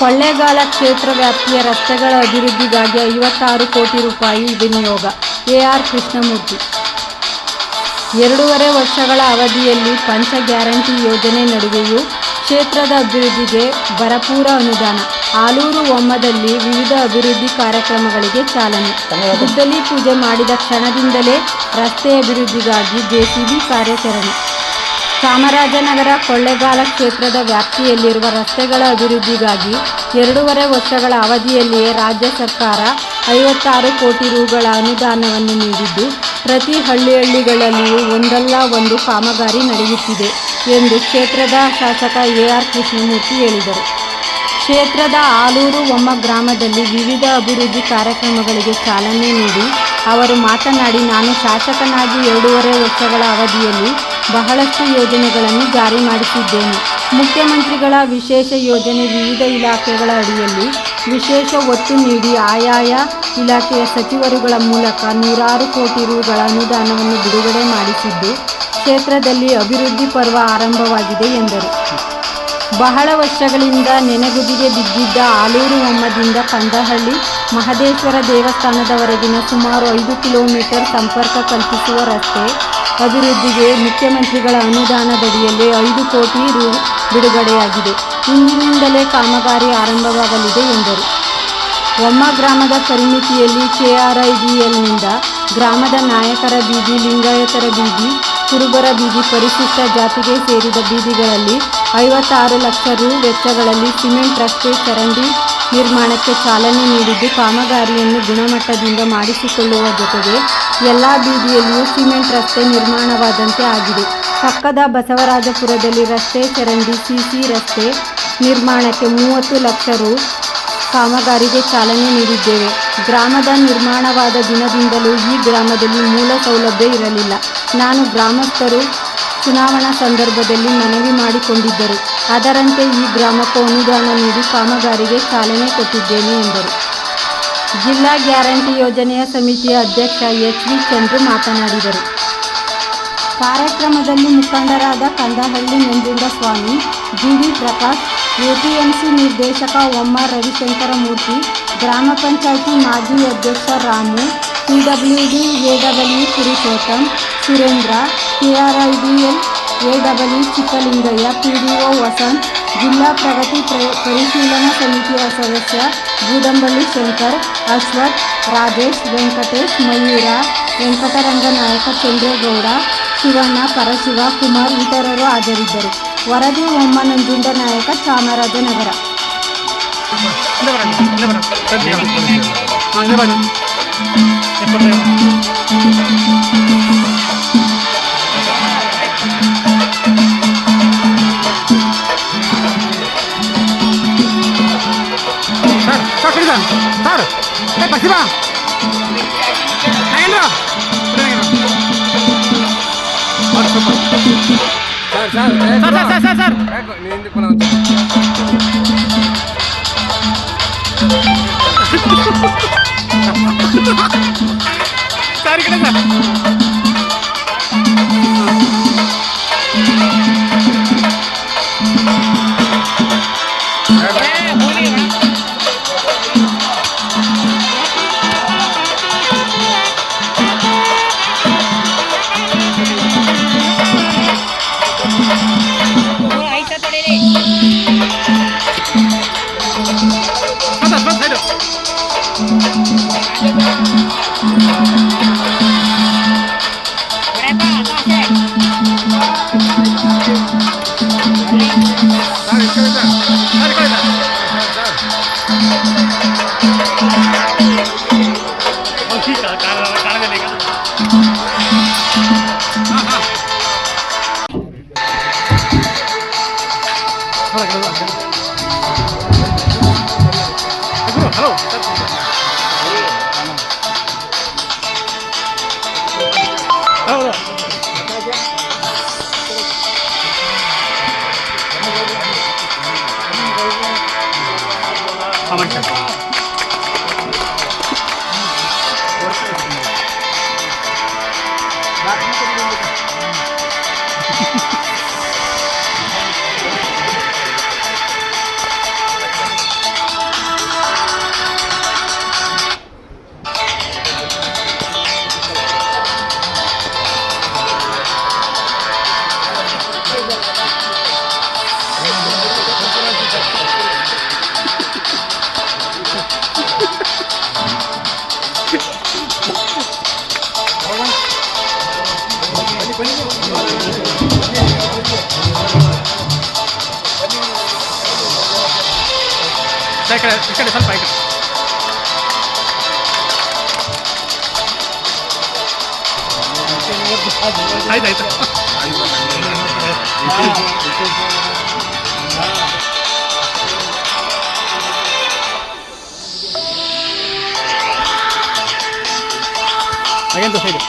ಕೊಳ್ಳೇಗಾಲ ಕ್ಷೇತ್ರ ವ್ಯಾಪ್ತಿಯ ರಸ್ತೆಗಳ ಅಭಿವೃದ್ಧಿಗಾಗಿ 56 ಕೋಟಿ ರೂಪಾಯಿ ವಿನಿಯೋಗ. ಎಆರ್ ಕೃಷ್ಣಮೂರ್ತಿ. 2.5 ವರ್ಷಗಳ ಅವಧಿಯಲ್ಲಿ ಪಂಚ ಗ್ಯಾರಂಟಿ ಯೋಜನೆ ನಡುವೆಯೂ ಕ್ಷೇತ್ರದ ಅಭಿವೃದ್ಧಿಗೆ ಭರಪೂರ ಅನುದಾನ. ಆಲೂರು ಹೊಮ್ಮದಲ್ಲಿ ವಿವಿಧ ಅಭಿವೃದ್ಧಿ ಕಾರ್ಯಕ್ರಮಗಳಿಗೆ ಚಾಲನೆ. ಗುದ್ದಲಿ ಪೂಜೆ ಮಾಡಿದ ಕ್ಷಣದಿಂದಲೇ ರಸ್ತೆ ಅಭಿವೃದ್ಧಿಗಾಗಿ ಜೆಸಿಬಿ ಕಾರ್ಯಾಚರಣೆ. ಚಾಮರಾಜನಗರ ಕೊಳ್ಳೇಗಾಲ ಕ್ಷೇತ್ರದ ವ್ಯಾಪ್ತಿಯಲ್ಲಿರುವ ರಸ್ತೆಗಳ ಅಭಿವೃದ್ಧಿಗಾಗಿ 2.5 ವರ್ಷಗಳ ಅವಧಿಯಲ್ಲಿಯೇ ರಾಜ್ಯ ಸರ್ಕಾರ 56 ಕೋಟಿ ರುಗಳ ಅನುದಾನವನ್ನು ನೀಡಿದ್ದು, ಪ್ರತಿ ಹಳ್ಳಿಗಳಲ್ಲಿಯೂ ಒಂದಲ್ಲ ಒಂದು ಕಾಮಗಾರಿ ನಡೆಯುತ್ತಿದೆ ಎಂದು ಕ್ಷೇತ್ರದ ಶಾಸಕ ಎಆರ್ ಕೃಷ್ಣಮೂರ್ತಿ ಹೇಳಿದರು. ಕ್ಷೇತ್ರದ ಆಲೂರು ಹೊಮ್ಮ ಗ್ರಾಮದಲ್ಲಿ ವಿವಿಧ ಅಭಿವೃದ್ಧಿ ಕಾರ್ಯಕ್ರಮಗಳಿಗೆ ಚಾಲನೆ ನೀಡಿ ಅವರು ಮಾತನಾಡಿ, ನಾನು ಶಾಸಕನಾಗಿ 2.5 ವರ್ಷಗಳ ಅವಧಿಯಲ್ಲಿ ಬಹಳಷ್ಟು ಯೋಜನೆಗಳನ್ನು ಜಾರಿ ಮಾಡಿಸಿದ್ದೇನೆ. ಮುಖ್ಯಮಂತ್ರಿಗಳ ವಿಶೇಷ ಯೋಜನೆ ವಿವಿಧ ಇಲಾಖೆಗಳ ಅಡಿಯಲ್ಲಿ ವಿಶೇಷ ಒತ್ತು ನೀಡಿ ಆಯಾಯ ಇಲಾಖೆಯ ಸಚಿವರುಗಳ ಮೂಲಕ 100 ಕೋಟಿ ರುಗಳ ಅನುದಾನವನ್ನು ಬಿಡುಗಡೆ ಮಾಡಿಸಿದ್ದು, ಕ್ಷೇತ್ರದಲ್ಲಿ ಅಭಿವೃದ್ಧಿ ಪರ್ವ ಆರಂಭವಾಗಿದೆ ಎಂದರು. ಬಹಳ ವರ್ಷಗಳಿಂದ ನೆನೆಗುದಿಗೆ ಬಿದ್ದಿದ್ದ ಆಲೂರು ಹೊಮ್ಮದಿಂದ ಕಂದಹಳ್ಳಿ ಮಹದೇಶ್ವರ ದೇವಸ್ಥಾನದವರೆಗಿನ ಸುಮಾರು 5 ಕಿಲೋಮೀಟರ್ ಸಂಪರ್ಕ ಕಲ್ಪಿಸುವ ರಸ್ತೆ ಅಭಿವೃದ್ಧಿಗೆ ಮುಖ್ಯಮಂತ್ರಿಗಳ ಅನುದಾನದಡಿಯಲ್ಲಿ 5 ಕೋಟಿ ರು ಬಿಡುಗಡೆಯಾಗಿದೆ. ಇಂದಿನಿಂದಲೇ ಕಾಮಗಾರಿ ಆರಂಭವಾಗಲಿದೆ ಎಂದರು. ಹೊಮ್ಮ ಗ್ರಾಮದ ಪರಿಮಿತಿಯಲ್ಲಿ KRIDLನಿಂದ ಗ್ರಾಮದ ನಾಯಕರ ಬೀದಿ, ಲಿಂಗಾಯತರ ಬೀದಿ, ಕುರುಬರ ಬೀದಿ, ಪರಿಶಿಷ್ಟ ಜಾತಿಗೆ ಸೇರಿದ ಬೀದಿಗಳಲ್ಲಿ 56 ಲಕ್ಷ ರು ವೆಚ್ಚಗಳಲ್ಲಿ ಸಿಮೆಂಟ್ ರಸ್ತೆ ಚರಂಡಿ ನಿರ್ಮಾಣಕ್ಕೆ ಚಾಲನೆ ನೀಡಿದ್ದು, ಕಾಮಗಾರಿಯನ್ನು ಗುಣಮಟ್ಟದಿಂದ ಮಾಡಿಸಿಕೊಳ್ಳುವ ಜೊತೆಗೆ ಎಲ್ಲ ಬೀದಿಯಲ್ಲಿಯೂ ಸಿಮೆಂಟ್ ರಸ್ತೆ ನಿರ್ಮಾಣವಾದಂತೆ ಆಗಿದೆ. ಪಕ್ಕದ ಬಸವರಾಜಪುರದಲ್ಲಿ ರಸ್ತೆ ಚರಂಡಿ, ಸಿಸಿ ರಸ್ತೆ ನಿರ್ಮಾಣಕ್ಕೆ 30 ಲಕ್ಷ ರು ಕಾಮಗಾರಿಗೆ ಚಾಲನೆ ನೀಡಿದ್ದೇವೆ. ಗ್ರಾಮದ ನಿರ್ಮಾಣವಾದ ದಿನದಿಂದಲೂ ಈ ಗ್ರಾಮದಲ್ಲಿ ಮೂಲ ಸೌಲಭ್ಯ ಇರಲಿಲ್ಲ. ನಾನು ಗ್ರಾಮಸ್ಥರು ಚುನಾವಣಾ ಸಂದರ್ಭದಲ್ಲಿ ಮನವಿ ಮಾಡಿಕೊಂಡಿದ್ದರು. ಅದರಂತೆ ಈ ಗ್ರಾಮಕ್ಕೂ ಅನುದಾನ ನೀಡಿ ಕಾಮಗಾರಿಗೆ ಚಾಲನೆ ಕೊಟ್ಟಿದ್ದೇನೆ ಎಂದರು. ಜಿಲ್ಲಾ ಗ್ಯಾರಂಟಿ ಯೋಜನೆಯ ಸಮಿತಿಯ ಅಧ್ಯಕ್ಷ HV ಚಂದ್ರು ಮಾತನಾಡಿದರು. ಕಾರ್ಯಕ್ರಮದಲ್ಲಿ ಮುಖಂಡರಾದ ಕಂದಹಳ್ಳಿ ನಂಜುಂಡಸ್ವಾಮಿ, GD ಪ್ರಕಾಶ್, APMC ನಿರ್ದೇಶಕ ಹೊಮ್ಮ ರವಿಶಂಕರಮೂರ್ತಿ, ಗ್ರಾಮ ಪಂಚಾಯಿತಿ ಮಾಜಿ ಅಧ್ಯಕ್ಷ Ramu, PWD AW Purushottam, Surendra, KRIDL AW Chikkalingaiah, PDO Vasant, ಜಿಲ್ಲಾ ಪ್ರಗತಿ ಪರಿಶೀಲನಾ ಸಮಿತಿಯ ಸದಸ್ಯ ಬೂದಂಬಳ್ಳಿ ಶಂಕರ್, ಅಶ್ವಥ್, ರಾಜೇಶ್, ವೆಂಕಟೇಶ್, ಮಯೂರ, ವೆಂಕಟರಂಗನಾಯಕ, ಚಂದ್ರೇಗೌಡ, ಶಿವಣ್ಣ, ಪರಶಿವ, ಕುಮಾರ್ ಇತರರು ಹಾಜರಿದ್ದರು. ವರದಿ ಹೊಮ್ಮ ನಂಜುಂಡನಾಯಕ, ಚಾಮರಾಜನಗರ. ಈ ಕಡೆ ಸ್ವಲ್ಪ ಆಯ್ತಾಯ್ತು. ಹಾಗೆಂತ ಸೈಡ್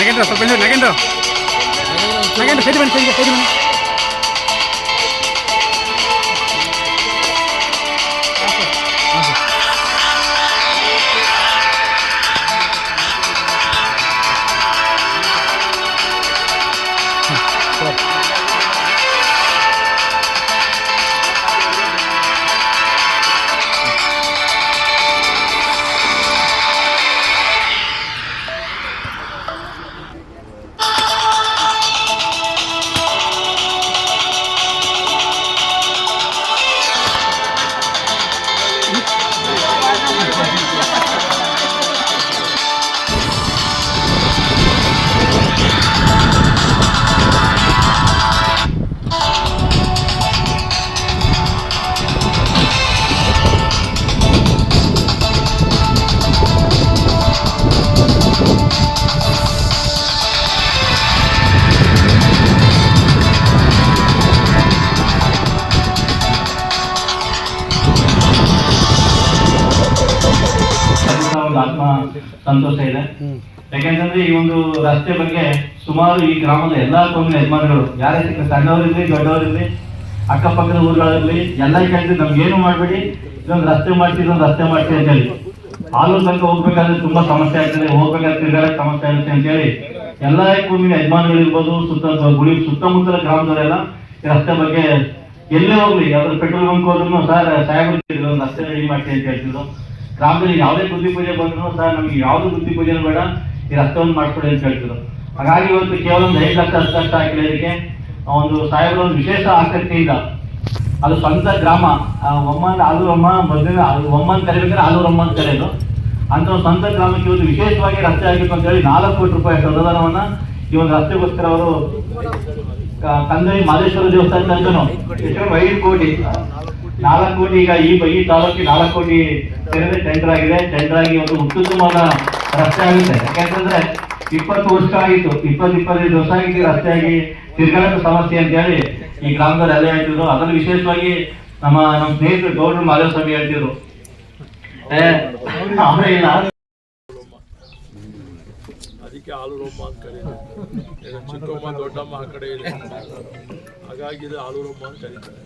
ನಾಗೇಂದ್ರ ಸ್ವಲ್ಪ ನಾಗೇಂದ್ರ ಸೈಡ್ ಬನ್ನಿ ಸೈಡ್ ಬನ್ನಿ. ಆತ್ಮ ಸಂತೋಷ ಇದೆ. ಯಾಕೆಂತಂದ್ರೆ ಈ ಒಂದು ರಸ್ತೆ ಬಗ್ಗೆ ಸುಮಾರು ಈ ಗ್ರಾಮದ ಎಲ್ಲಾ ಕೋಮಿನ ಯಜಮಾನಗಳು ಯಾರೇ ಸಿಕ್ಕ ಸಣ್ಣವರಿರ್ಲಿ ದೊಡ್ಡವರಿರ್ಲಿ ಅಕ್ಕಪಕ್ಕದ ಊರುಗಳಿರ್ಲಿ ಎಲ್ಲ ಕೇಳಿದ್ರೆ ನಮ್ಗೆ ಏನು ಮಾಡ್ಬೇಡಿ, ಇದೊಂದು ರಸ್ತೆ ಮಾಡ್ತೀವಿ ಇದೊಂದು ರಸ್ತೆ ಮಾಡ್ತೀವಿ ಅಂತ ಹೇಳಿ. ಆಲೂರು ತನಕ ಹೋಗ್ಬೇಕಾದ್ರೆ ತುಂಬಾ ಸಮಸ್ಯೆ ಆಗ್ತದೆ, ಹೋಗ್ಬೇಕಾದ್ರೆ ತಿರ್ಗಾಡಕ್ಕೆ ಸಮಸ್ಯೆ ಆಗುತ್ತೆ ಅಂತ ಹೇಳಿ ಎಲ್ಲಾ ಕೋಮಿನ ಯಜಮಾನಗಳಿರ್ಬೋದು, ಸುತ್ತಮುತ್ತಲ ಗ್ರಾಮದವರೆಲ್ಲ ಈ ರಸ್ತೆ ಬಗ್ಗೆ ಎಲ್ಲೇ ಹೋಗ್ಲಿ ಯಾವ್ದಾದ್ರು ಪೆಟ್ರೋಲ್ ಬಂಕ್ ಹೋದ್ರು ಸರ್ ಸಾಹೇಬರು ಒಂದು ರಸ್ತೆ ರೆಡಿ ಮಾಡ್ತೀವಿ ಅಂತ ಹೇಳ್ತಿದ್ರು. ಗ್ರಾಮದಲ್ಲಿ ಯಾವುದೇ ಬುದ್ಧಿ ಪೂಜೆ ಬಂದ್ರು ಸರ್ ನಮ್ಗೆ ಯಾವ್ದು ಬುದ್ಧಿ ಪೂಜೆ ಬೇಡ, ಈ ರಸ್ತೆಯನ್ನು ಮಾಡ್ಕೊಡಿ ಅಂತ ಹೇಳ್ತಿದ್ರು. ಹಾಗಾಗಿ ಇವತ್ತು ಕೇವಲ ಒಂದು 5 ಲಕ್ಷ 10 ಲಕ್ಷ ಹಾಕಿರೋದಕ್ಕೆ ಒಂದು ಸಾಹೇಬರ ಒಂದು ವಿಶೇಷ ಆಸಕ್ತಿಯಿಂದ ಅದು ಸ್ವಂತ ಗ್ರಾಮ ಒಮ್ಮನ್ ಆಲೂರಮ್ಮ ಮೊದಲಿನ ಒಮ್ಮನ್ ಕರಿಬೇಕಾದ್ರೆ ಆಲೂರಮ್ಮ ಅಂತ ಕರೆಯೋದು ಅಂತ ಒಂದು ಸ್ವಂತ ಗ್ರಾಮಕ್ಕೆ ಇವತ್ತು ವಿಶೇಷವಾಗಿ ರಸ್ತೆ ಆಗಿತ್ತು ಅಂತ ಹೇಳಿ 4 ಕೋಟಿ ರೂಪಾಯಿ ಅನುದಾನವನ್ನ ಈ ಒಂದು ರಸ್ತೆಗೋಸ್ಕರ ಅವರು ಕಂದೈ ಮಾದೇಶ್ವರ ದೇವಸ್ಥಾನ ಅಂತನೂ 5 ಕೋಟಿ 4 ಕೋಟಿ ಈಗ ಈ ತಾಲೂಕಿಗೆ 4 ಕೋಟಿ ಸೇರಿದ್ರೆ ಟೆಂಡರ್ ಆಗಿದೆ. ಟೆಂಡರ್ ಆಗಿ ಒಂದು ಉತ್ತಮವಾದ ರಸ್ತೆ ಆಗುತ್ತೆ. ಯಾಕೆಂತಂದ್ರೆ 20 ವರ್ಷ ಆಗಿತ್ತು, 20-25 ವರ್ಷ ಆಗಿದ್ದು ರಸ್ತೆ ಆಗಿ ತಿರ್ಗಾಡೋ ಸಮಸ್ಯೆ ಅಂತ ಹೇಳಿ ಈ ಗ್ರಾಮದವ್ರು ಎಲ್ಲ ಹೇಳ್ತಿದ್ರು. ಅದನ್ನು ವಿಶೇಷವಾಗಿ ನಮ್ಮ ಸ್ನೇಹಿತರು ಗೌಡ್ರು ಮಾದೇವ ಸ್ವಾಮಿ ಹೇಳ್ತಿದ್ರು. ಅದಕ್ಕೆ ಆಲೂರಮ್ಮ ಅಂತ ಕರೀತಾರೆ. ಚಿಕ್ಕಮ್ಮ ದೊಡ್ಡಮ್ಮ ಆ ಕಡೆ ಇದೆ, ಹಾಗಾಗಿ ಇದು ಆಲೂರಮ್ಮ ಅಂತ ಕರೀತಾರೆ.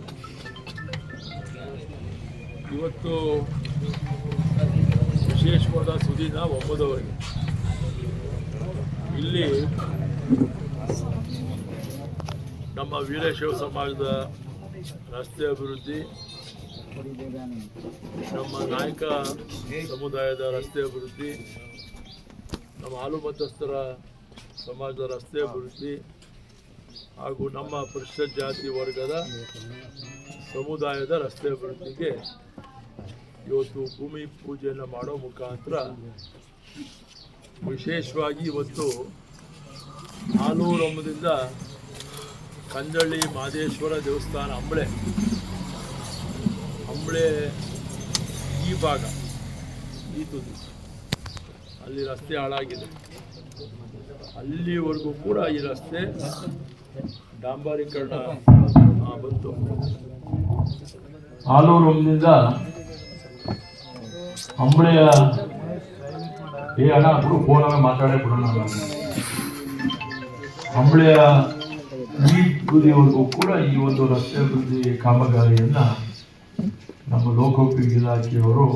ಇವತ್ತು ವಿಶೇಷವಾದ ಸುದಿನ ಒಮ್ಮದವರಿಗೆ ಇಲ್ಲಿ ನಮ್ಮ ವೀರಶೈವ ಸಮಾಜದ ರಸ್ತೆ ಅಭಿವೃದ್ಧಿ, ನಮ್ಮ ನಾಯಕ ಸಮುದಾಯದ ರಸ್ತೆ ಅಭಿವೃದ್ಧಿ, ನಮ್ಮ ಹಾಲು ಮತಸ್ಥರ ಸಮಾಜದ ರಸ್ತೆ ಅಭಿವೃದ್ಧಿ ಹಾಗೂ ನಮ್ಮ ಪರಿಶಿಷ್ಟ ಜಾತಿ ವರ್ಗದ ಸಮುದಾಯದ ರಸ್ತೆ ಅಭಿವೃದ್ಧಿಗೆ ಇವತ್ತು ಭೂಮಿ ಪೂಜೆಯನ್ನು ಮಾಡೋ ಮುಖಾಂತರ ವಿಶೇಷವಾಗಿ ಇವತ್ತು ಆಲೂರಮ್ಮದಿಂದ ಕಂದಳ್ಳಿ ಮಾದೇಶ್ವರ ದೇವಸ್ಥಾನ ಅಂಬಳೆ ಈ ಭಾಗ ಈ ತುದಿ ಅಲ್ಲಿ ರಸ್ತೆ ಹಾಳಾಗಿದೆ. ಅಲ್ಲಿವರೆಗೂ ಕೂಡ ಈ ರಸ್ತೆ ಡಾಂಬರೀಕರಣ ಬಂತು. ಆಲೂರಿನಿಂದ ಅಂಬಳೆಯ ಹಣ ಫೋನಾಗ ಮಾತಾಡೇ ಬಿಡೋಣ. ಅಂಬಳೆಯ ಈ ತುದಿವರೆಗೂ ಕೂಡ ಈ ಒಂದು ರಸ್ತೆ ಅಭಿವೃದ್ಧಿ ಕಾಮಗಾರಿಯನ್ನ ನಮ್ಮ ಲೋಕೋಪಯೋಗಿ ಇಲಾಖೆಯವರು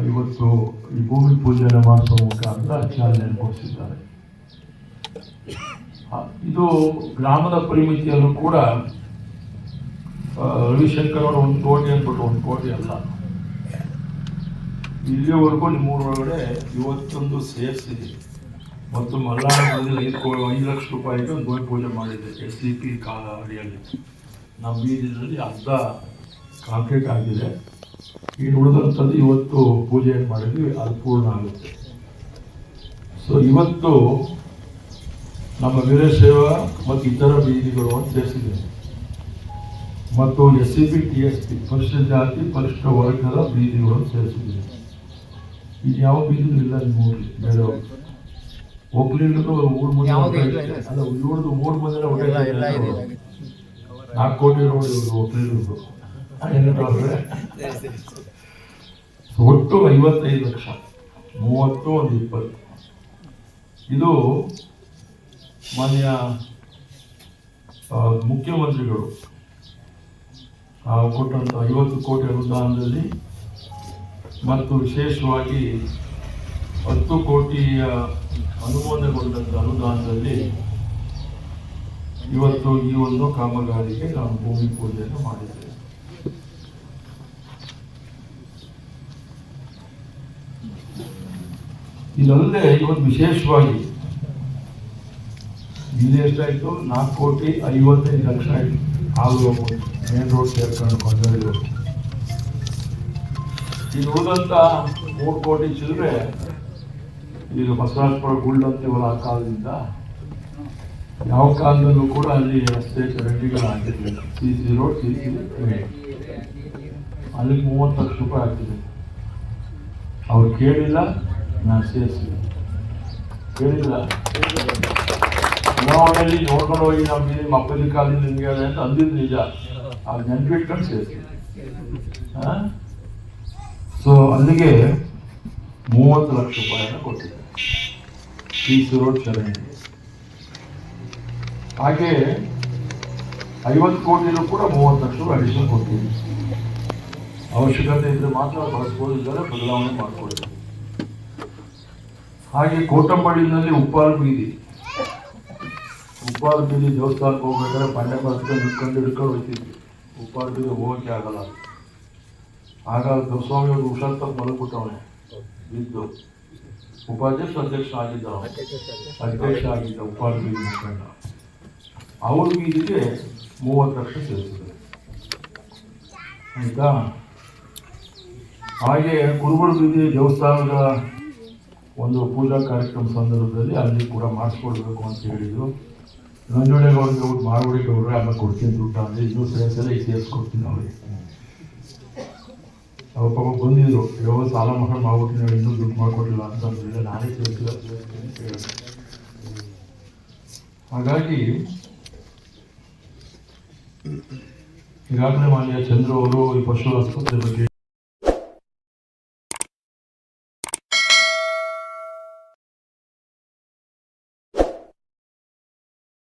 ಇವತ್ತು ಈ ಭೂಮಿ ಪೂಜೆಯನ್ನು ಮಾಡಿಸುವ ಮುಖಾಂತರ ಚಾಲನೆ ಕೊಡಿಸಿದ್ದಾರೆ. ಇದು ಗ್ರಾಮದ ಪರಿಮಿತಿಯಲ್ಲೂ ಕೂಡ ರವಿಶಂಕರ್ ಅವರು 1 ಕೋಟಿ ಅಂದ್ಬಿಟ್ಟು 1 ಕೋಟಿ ಅಲ್ಲ, ಇಲ್ಲಿವರೆಗೂ ನಿಮ್ಮೂರೊಳಗಡೆ 51 ಸೇರಿಸಿದೆ ಮತ್ತು ಮಲ್ಲಾಳದಲ್ಲಿ 5 ಲಕ್ಷ ರೂಪಾಯಿಗೆ ಒಂದು ಭೂಮಿ ಪೂಜೆ ಮಾಡಿದೆ SCP ಅಡಿಯಲ್ಲಿ. ನಮ್ಮ ಬೀದಿನಲ್ಲಿ ಅರ್ಧ ಕಾಂಕ್ರೀಟ್ ಆಗಿದೆ. ಇನ್ನು ಉಳಿದಂಥದ್ದು ಇವತ್ತು ಪೂಜೆಯನ್ನು ಮಾಡಿದ್ವಿ, ಅದು ಪೂರ್ಣ ಆಗುತ್ತೆ. ಸೊ ಇವತ್ತು ನಮ್ಮ ವೀರಶೈವ ಮತ್ತು ಇತರ ಬೀದಿಗಳು ಅಂತ ಸೇರಿಸಿದೆ ಮತ್ತು SCP TSP ಪರಿಶಿಷ್ಟ ಜಾತಿ ಪರಿಶಿಷ್ಟ ವರ್ಗದ ಬೀದಿಗಳನ್ನು ಸೇರಿಸಿದ್ದೀವಿ. ಇದು ಯಾವ ಬೀದಿ ಇಲ್ಲ ನಿಮ್ಮೂರಲ್ಲಿ, ಬೇರೆ ಒಕ್ಕಲಿಗರದು ಊರು ಮುಂದೆ ಅಲ್ಲ, ಇವ್ರದ್ದು ಊರು ಮುಂದೆ 4 ಕೋಟಿ ರೋಡ್ ಇವ್ರದ್ದು ಒಕ್ಕಲಿಗರದು ಏನಿದ್ರೆ ಒಟ್ಟು 55 ಲಕ್ಷ, 30 ಒಂದು 20. ಇದು ಮಾನ್ಯ ಮುಖ್ಯಮಂತ್ರಿಗಳು ಕೊಟ್ಟಂಥ 50 ಕೋಟಿ ಅನುದಾನದಲ್ಲಿ ಮತ್ತು ವಿಶೇಷವಾಗಿ 10 ಕೋಟಿಯ ಅನುಮೋದನೆಗೊಂಡಂಥ ಅನುದಾನದಲ್ಲಿ ಇವತ್ತು ಈ ಒಂದು ಕಾಮಗಾರಿಗೆ ನಾವು ಭೂಮಿ ಪೂಜೆಯನ್ನು ಮಾಡಿದ್ದೇವೆ. ಇದಲ್ಲದೆ ಇವತ್ತು ವಿಶೇಷವಾಗಿ ಇಲ್ಲಿ ಎಷ್ಟಾಯಿತು, 4,55 ಲಕ್ಷ ಆಯಿತು. ಹಾಗೂ ಮೇನ್ ರೋಡ್ ಸೇರ್ಕೊಂಡು ಕೊಂಡೋದು ಈಗ ಉಳಿದಂಥ 3 ಕೋಟಿ ಚಿಲ್ಲರೆ ಈಗ ಬಸವರಾಜಪುರ ಗುಳ್ಳ ಅಂತೀವಲ್ಲ, ಆ ಕಾಲದಿಂದ ಯಾವ ಕಾಲದಲ್ಲೂ ಕೂಡ ಅಲ್ಲಿ ರಸ್ತೆ ಚರಂಡಿಗಳಾಗಿರಲಿಲ್ಲ. CC ರೋಡ್ CC ಅಲ್ಲಿಗೆ 30 ಲಕ್ಷ ರೂಪಾಯಿ ಆಗ್ತಿದೆ. ಅವ್ರು ಕೇಳಿಲ್ಲ, ನಾನು ಸೇರಿಸಿಲ್ಲ. ಕೇಳಿಲ್ಲ, ಚುನಾವಣೆಯಲ್ಲಿ ನೋಡ್ಕೊಂಡು ಹೋಗಿ ನಮ್ಮ ಅಪ್ಪನ ಕಾಲದಿಂದ ನಿಮ್ಗೆ ಹೇಳಿ ಅಂತ ಅಂದಿದ್ದು ನಿಜ. ಅದು ನೆನ್ಪಿಟ್ಕೊಂಡು ಸೇರಿಸಿ. ಸೊ ಅಲ್ಲಿಗೆ 30 ಲಕ್ಷ ರೂಪಾಯಿಯನ್ನು ಕೊಟ್ಟಿದ್ದಾರೆ CC ರೋಡ್ ಚರಂಡಿ. ಹಾಗೆ 50 ಕೋಟಿನೂ ಕೂಡ 30 ಲಕ್ಷ ರೂಪಾಯಿ ಅಡಿಷನ್ ಕೊಟ್ಟಿದ್ದೀವಿ. ಅವಶ್ಯಕತೆ ಇದ್ರೆ ಮಾತ್ರ ಬಳಸ್ಬೋದು, ಇದ್ದರೆ ಬದಲಾವಣೆ ಮಾಡಿಕೊಡ್ತೀವಿ. ಹಾಗೆ ಕೋಟಂಬಳ್ಳಿನಲ್ಲಿ ಉಪ್ಪಾರು ಬೀದಿ ದೇವಸ್ಥಾನಕ್ಕೆ ಹೋಗ್ಬೇಕಾದ್ರೆ ಪಂಡೆ ಬರ್ಕೊಂಡು ಹಿಡ್ಕೊಂಡು ಹೋಗ್ತಿದ್ವಿ. ಉಪ್ಪಾರು ಬೀದಿ ಹೋಗೋಕ್ಕೆ ಆಗಲ್ಲ. ಆಗ ದೊಸ್ವಾಮಿ ಅವರು ಹುಷಾರ್ ತಪ್ಪು ಮಲಗ್ಬಿಟ್ಟವನೆ ಬಿದ್ದು. ಅಧ್ಯಕ್ಷ ಆಗಿದ್ದ ಉಪ್ಪಾರು ಬೀದಿ ಮುಖಂಡ. ಅವ್ರ ಬೀದಿಗೆ 30 ಲಕ್ಷ ಸೇರಿಸಿದ್ದಾರೆ. ಆಯ್ತಾ? ಹಾಗೆ ಕುರುಬರ ಬೀದಿ ದೇವಸ್ಥಾನದ ಒಂದು ಪೂಜಾ ಕಾರ್ಯಕ್ರಮ ಸಂದರ್ಭದಲ್ಲಿ ಅಲ್ಲಿ ಕೂಡ ಮಾಡಿಸ್ಕೊಡ್ಬೇಕು ಅಂತ ಹೇಳಿದ್ರು. ನಂಜುಂಡೇಗೌಡರಿಗೆ ಅವ್ರು ಮಾಡ್ಬಿಟ್ಟು ಅವ್ರೆ ಆಮೇಲೆ ಕೊಡ್ತೀನಿ ದುಡ್ಡು ಅಂದರೆ ಇನ್ನೂ ಸೇರಿಸಲ್ಲ, ಈಗ ಸೇರಿಸ್ಕೊಡ್ತೀನಿ ಅವ್ರಿಗೆ. ಅವ್ರ ಪಾಪ ಬಂದಿದ್ರು, ಯಾವಾಗ ಸಾಲ ಮಾಡ್ಬಿಟ್ಟು ಇನ್ನೂ ದುಡ್ಡು ಮಾಡಿಕೊಟ್ಟಿಲ್ಲ ಅಂತಂದ್ರೆ ನಾನೇ ಸೇರಿಸಿಲ್ಲ ಅಂತ ಹೇಳಿದೆ. ಹಾಗಾಗಿ ಈಗಾಗಲೇ ಮಾನ್ಯ ಚಂದ್ರು ಅವರು ಈ ಪಶು ಆಸ್ಪತ್ರೆ ಬಗ್ಗೆ